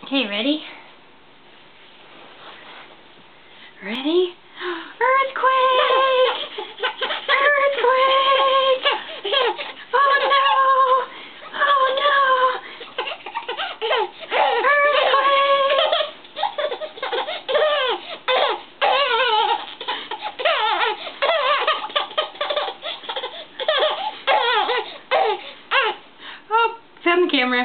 Okay, ready? Ready? Earthquake! Earthquake! Oh no! Oh no! Earthquake! Oh, found the camera.